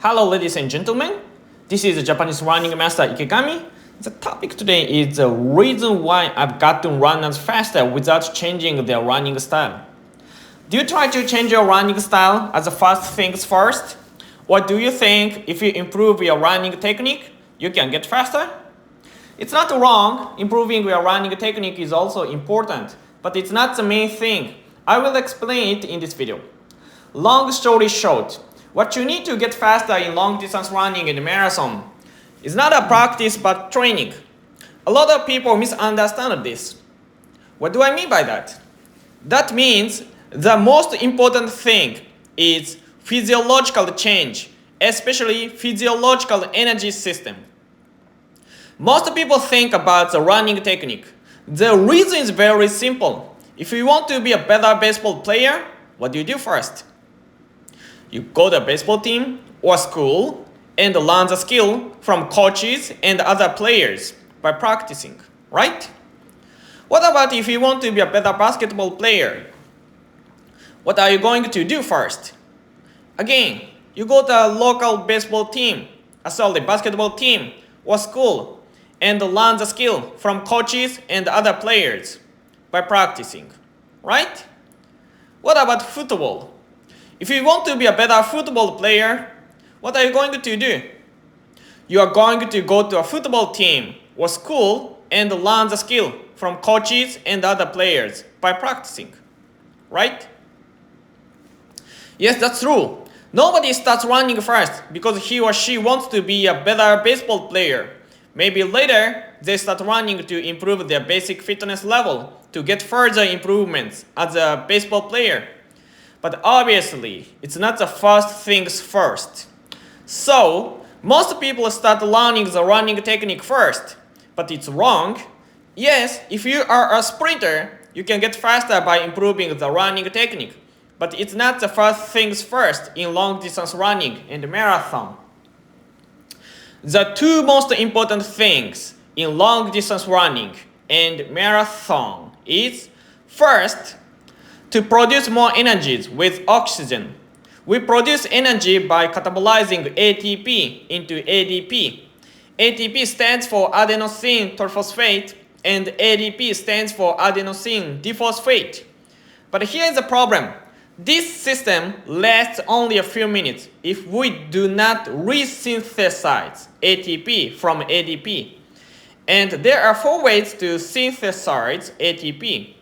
Hello ladies and gentlemen, this is Japanese running master Ikegami. The topic today is the reason why I've gotten runners faster without changing their running style. Do you try to change your running style as the first things first? Or do you think if you improve your running technique, you can get faster? It's not wrong, improving your running technique is also important, but it's not the main thing. I will explain it in this video. Long story short, what you need to get faster in long distance running and marathon is not a practice but training. A lot of people misunderstand this. What do I mean by that? That means the most important thing is physiological change, especially physiological energy system. Most people think about the running technique. The reason is very simple. If you want to be a better baseball player, what do you do first? You go to a baseball team or school and learn the skill from coaches and other players by practicing, right? What about if you want to be a better basketball player? What are you going to do first? Again, you go to a local basketball team or school and learn the skill from coaches and other players by practicing, right? What about football? If you want to be a better football player, what are you going to do? You are going to go to a football team or school and learn the skill from coaches and other players by practicing, right? Yes, that's true. Nobody starts running first because he or she wants to be a better baseball player. Maybe later, they start running to improve their basic fitness level to get further improvements as a baseball player. But obviously, it's not the first things first. So, most people start learning the running technique first. But it's wrong. Yes, if you are a sprinter, you can get faster by improving the running technique. But it's not the first things first in long distance running and marathon. The two most important things in long distance running and marathon is first, to produce more energies with oxygen. We produce energy by catabolizing ATP into ADP. ATP stands for adenosine triphosphate and ADP stands for adenosine diphosphate. But here is the problem. This system lasts only a few minutes if we do not resynthesize ATP from ADP. And there are 4 ways to synthesize ATP.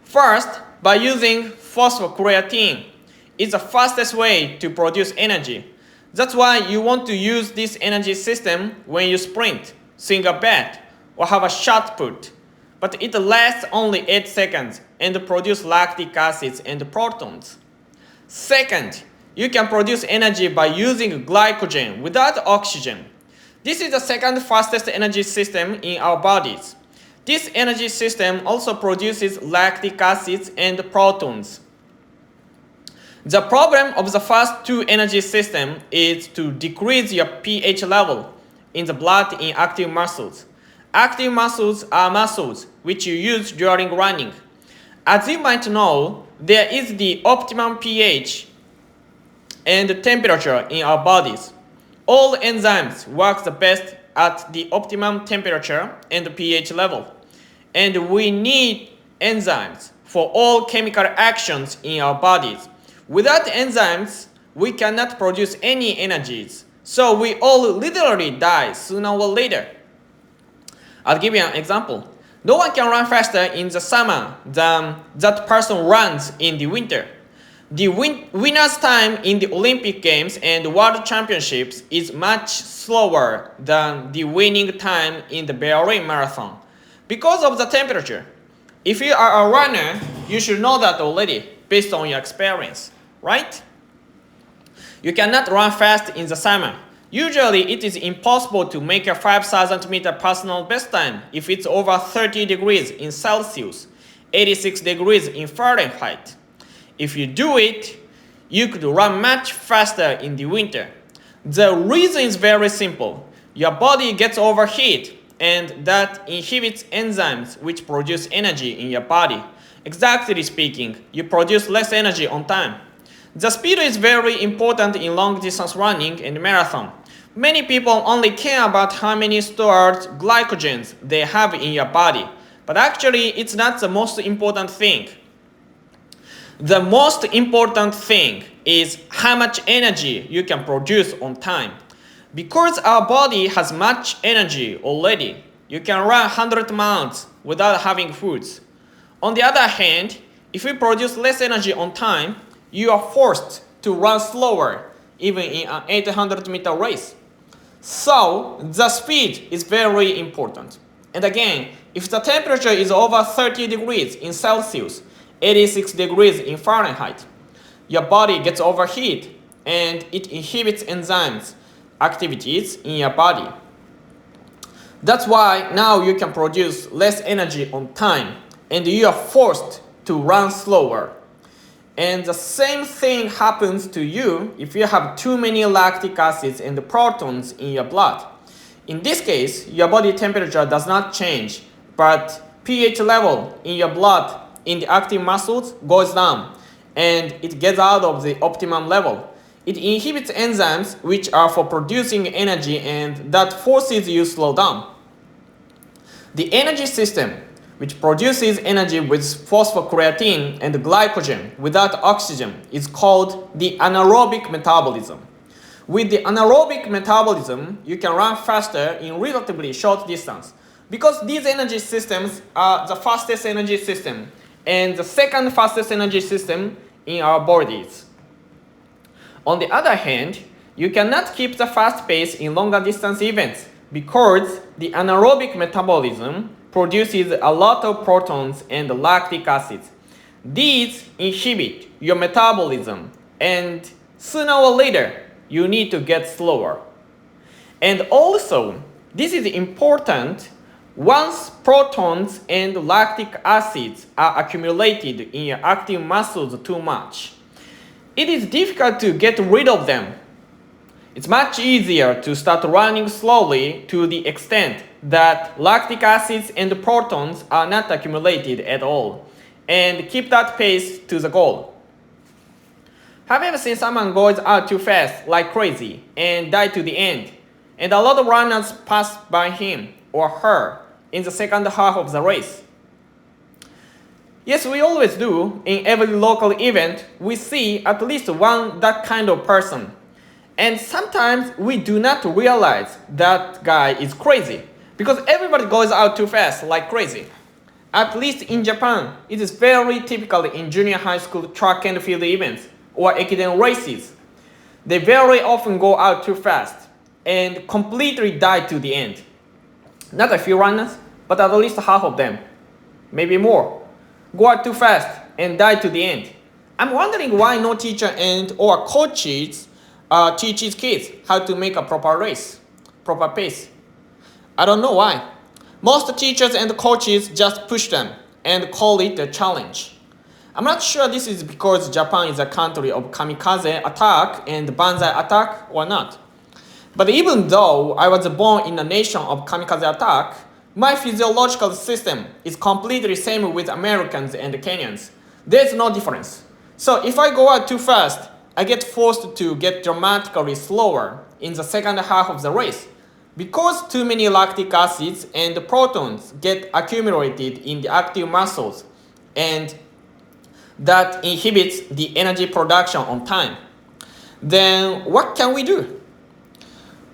First, by using phosphocreatine. It's the fastest way to produce energy. That's why you want to use this energy system when you sprint, swing a bat, or have a shot put. But it lasts only 8 seconds and produces lactic acids and protons. Second, you can produce energy by using glycogen without oxygen. This is the second fastest energy system in our bodies. This energy system also produces lactic acids and protons. The problem of the first two energy systems is to decrease your pH level in the blood in active muscles. Active muscles are muscles which you use during running. As you might know, there is the optimum pH and temperature in our bodies. All enzymes work the best at the optimum temperature and pH level. And we need enzymes for all chemical actions in our bodies. Without enzymes, we cannot produce any energies. So we all literally die sooner or later. I'll give you an example. No one can run faster in the summer than that person runs in the winter. The winner's time in the Olympic Games and World Championships is much slower than the winning time in the Berlin Marathon because of the temperature. If you are a runner, you should know that already based on your experience, right? You cannot run fast in the summer. Usually, it is impossible to make a 5,000 meter personal best time if it's over 30 degrees in Celsius, 86 degrees in Fahrenheit. If you do it, you could run much faster in the winter. The reason is very simple. Your body gets overheat and that inhibits enzymes which produce energy in your body. Exactly speaking, you produce less energy on time. The speed is very important in long distance running and marathon. Many people only care about how many stored glycogens they have in your body, but actually it's not the most important thing. The most important thing is how much energy you can produce on time. Because our body has much energy already, you can run 100 miles without having foods. On the other hand, if you produce less energy on time, you are forced to run slower, even in an 800-meter race. So, the speed is very important. And again, if the temperature is over 30 degrees in Celsius, 86 degrees in Fahrenheit, your body gets overheated and it inhibits enzymes activities in your body. That's why now you can produce less energy on time and you are forced to run slower. And the same thing happens to you if you have too many lactic acids and protons in your blood. In this case, your body temperature does not change, but pH level in your blood in the active muscles goes down and it gets out of the optimum level. It inhibits enzymes which are for producing energy and that forces you to slow down. The energy system, which produces energy with phosphocreatine and glycogen without oxygen, is called the anaerobic metabolism. With the anaerobic metabolism, you can run faster in relatively short distance because these energy systems are the fastest energy system and the second fastest energy system in our bodies. On the other hand, you cannot keep the fast pace in longer distance events because the anaerobic metabolism produces a lot of protons and lactic acids. These inhibit your metabolism and sooner or later you need to get slower. And also, this is important once protons and lactic acids are accumulated in your active muscles too much. It is difficult to get rid of them. It's much easier to start running slowly to the extent that lactic acids and protons are not accumulated at all, and keep that pace to the goal. Have you ever seen someone goes out too fast like crazy and die to the end, and a lot of runners pass by him or her in the second half of the race? Yes, we always do. In every local event, we see at least one that kind of person. And sometimes we do not realize that guy is crazy because everybody goes out too fast like crazy. At least in Japan, it is very typical in junior high school track and field events or ekiden races. They very often go out too fast and completely die to the end. Not a few runners, but at least half of them, maybe more, go out too fast and die to the end. I'm wondering why no teacher and or coaches teaches kids how to make a proper pace. I don't know why. Most teachers and coaches just push them and call it a challenge. I'm not sure this is because Japan is a country of kamikaze attack and banzai attack or not. But even though I was born in a nation of kamikaze attack, my physiological system is completely same with Americans and Kenyans. There's no difference. So if I go out too fast, I get forced to get dramatically slower in the second half of the race because too many lactic acids and protons get accumulated in the active muscles, and that inhibits the energy production on time. Then what can we do?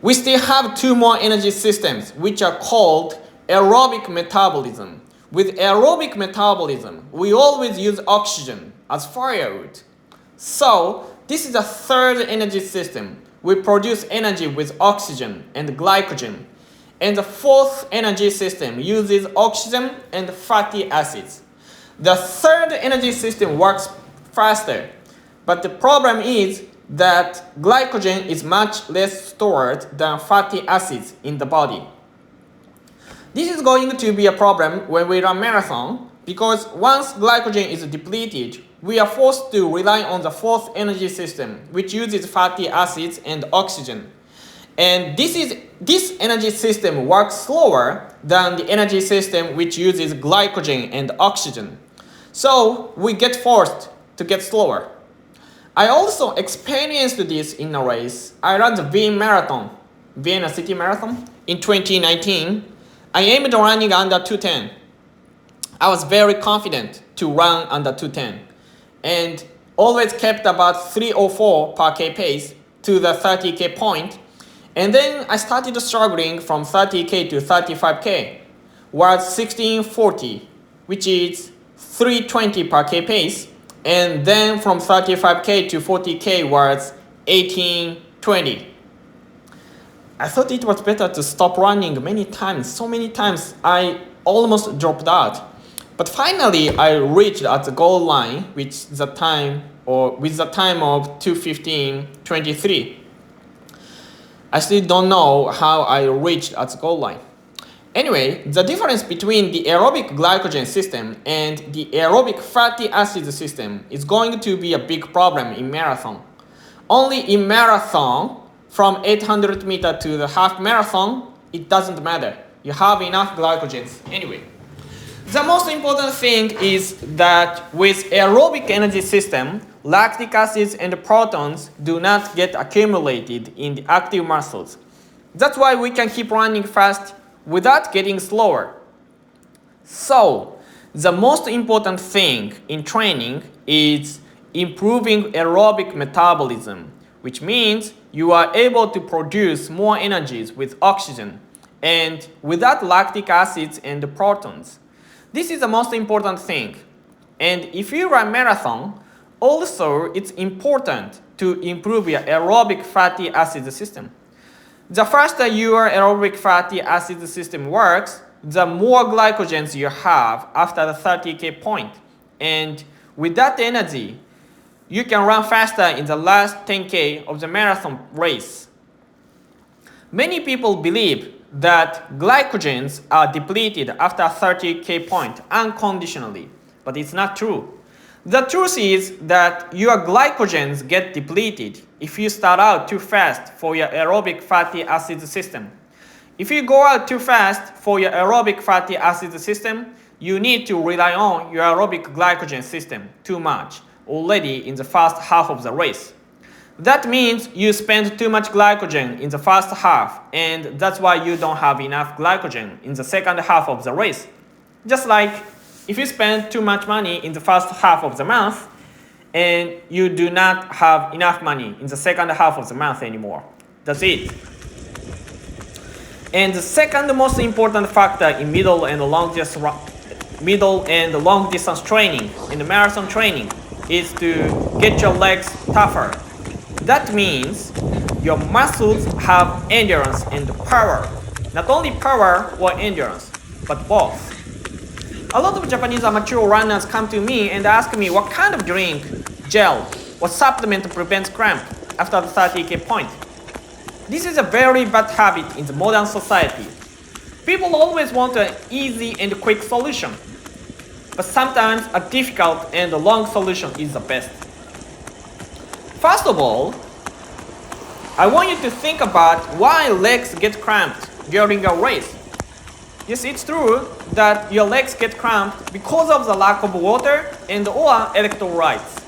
We still have two more energy systems which are called aerobic metabolism. With aerobic metabolism, we always use oxygen as firewood. So this is the third energy system. We produce energy with oxygen and glycogen. And the fourth energy system uses oxygen and fatty acids. The third energy system works faster, but the problem is that glycogen is much less stored than fatty acids in the body. This is going to be a problem when we run marathon because once glycogen is depleted, we are forced to rely on the fourth energy system, which uses fatty acids and oxygen. And this energy system works slower than the energy system which uses glycogen and oxygen. So we get forced to get slower. I also experienced this in a race. I ran the Vienna City Marathon in 2019. I aimed running under 210. I was very confident to run under 210 and always kept about 304 per K pace to the 30K point. And then I started struggling from 30K to 35K, was 1640, which is 320 per K pace. And then from 35K to 40K was 1820. I thought it was better to stop running so many times I almost dropped out. But finally I reached at the goal line with the time of 2:15:23. I still don't know how I reached at the goal line. Anyway, the difference between the aerobic glycogen system and the aerobic fatty acid system is going to be a big problem in marathon. Only in marathon, from 800 meter to the half marathon, it doesn't matter. You have enough glycogens anyway. The most important thing is that with aerobic energy system, lactic acids and protons do not get accumulated in the active muscles. That's why we can keep running fast without getting slower. So, the most important thing in training is improving aerobic metabolism, which means you are able to produce more energies with oxygen and without lactic acids and protons. This is the most important thing. And if you run marathon, also it's important to improve your aerobic fatty acid system. The faster your aerobic fatty acid system works, the more glycogens you have after the 30K point. And with that energy, you can run faster in the last 10K of the marathon race. Many people believe that glycogens are depleted after 30K point unconditionally, but it's not true. The truth is that your glycogens get depleted if you start out too fast for your aerobic fatty acid system. If you go out too fast for your aerobic fatty acid system, you need to rely on your aerobic glycogen system too much already in the first half of the race. That means you spend too much glycogen in the first half, and that's why you don't have enough glycogen in the second half of the race. Just like if you spend too much money in the first half of the month, and you do not have enough money in the second half of the month anymore. That's it. And the second most important factor in middle and long distance training, in the marathon training, is to get your legs tougher. That means your muscles have endurance and power. Not only power or endurance, but both. A lot of Japanese amateur runners come to me and ask me what kind of drink, gel, or supplement prevents cramp after the 30K point. This is a very bad habit in the modern society. People always want an easy and quick solution, but sometimes a difficult and long solution is the best. First of all, I want you to think about why legs get cramped during a race. Yes, it's true that your legs get cramped because of the lack of water and or electrolytes.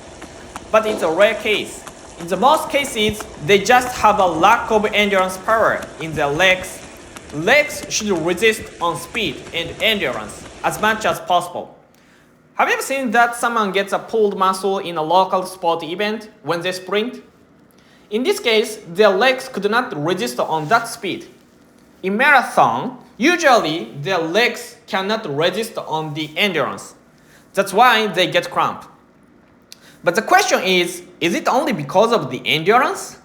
But it's a rare case. In the most cases, they just have a lack of endurance power in their legs. Legs should resist on speed and endurance as much as possible. Have you ever seen that someone gets a pulled muscle in a local sport event when they sprint? In this case, their legs could not resist on that speed. In marathon, usually their legs cannot resist on the endurance. That's why they get cramp. But the question is it only because of the endurance?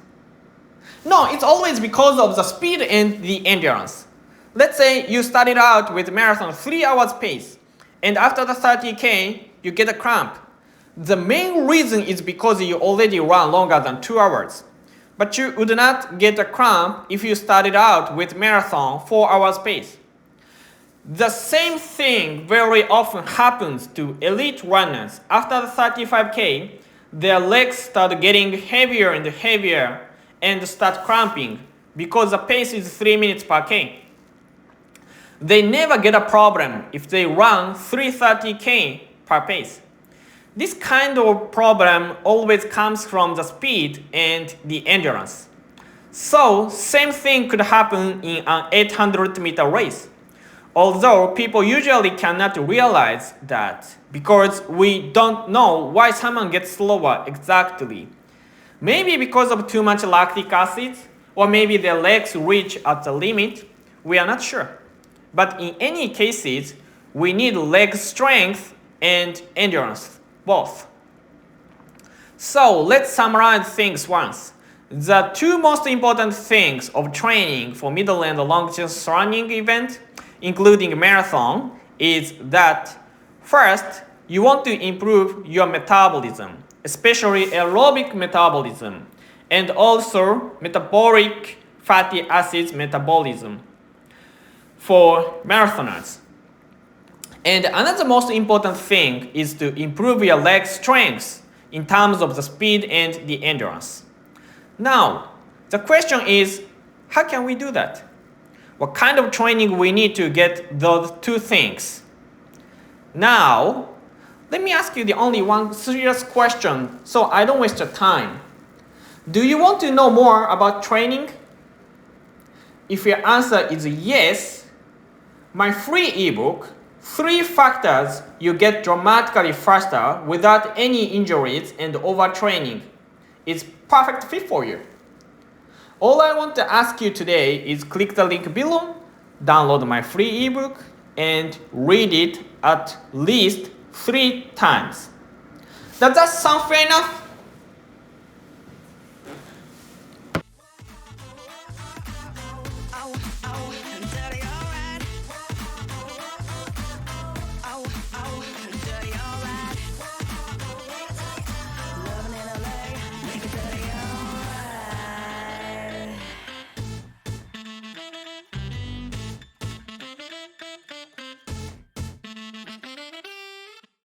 No, it's always because of the speed and the endurance. Let's say you started out with marathon 3 hours pace, and after the 30K, you get a cramp. The main reason is because you already run longer than 2 hours. But you would not get a cramp if you started out with marathon 4 hours pace. The same thing very often happens to elite runners. After the 35K, their legs start getting heavier and heavier and start cramping because the pace is 3 minutes per K. They never get a problem if they run 330K per pace. This kind of problem always comes from the speed and the endurance. So, same thing could happen in an 800-meter race. Although people usually cannot realize that because we don't know why someone gets slower exactly. Maybe because of too much lactic acid, or maybe their legs reach at the limit. We are not sure. But in any cases, we need leg strength and endurance, both. So let's summarize things once. The two most important things of training for middle and long distance running event, including marathon, is that first, you want to improve your metabolism, especially aerobic metabolism, and also metabolic fatty acids metabolism for marathoners. And another most important thing is to improve your leg strength in terms of the speed and the endurance. Now, the question is, how can we do that? What kind of training we need to get those two things? Now, let me ask you the only one serious question so I don't waste your time. Do you want to know more about training? If your answer is yes, my free ebook, 3 Factors You Get Dramatically Faster Without Any Injuries and Overtraining, is perfect fit for you. All I want to ask you today is click the link below, download my free ebook, and read it at least 3 times. Does that sound fair enough?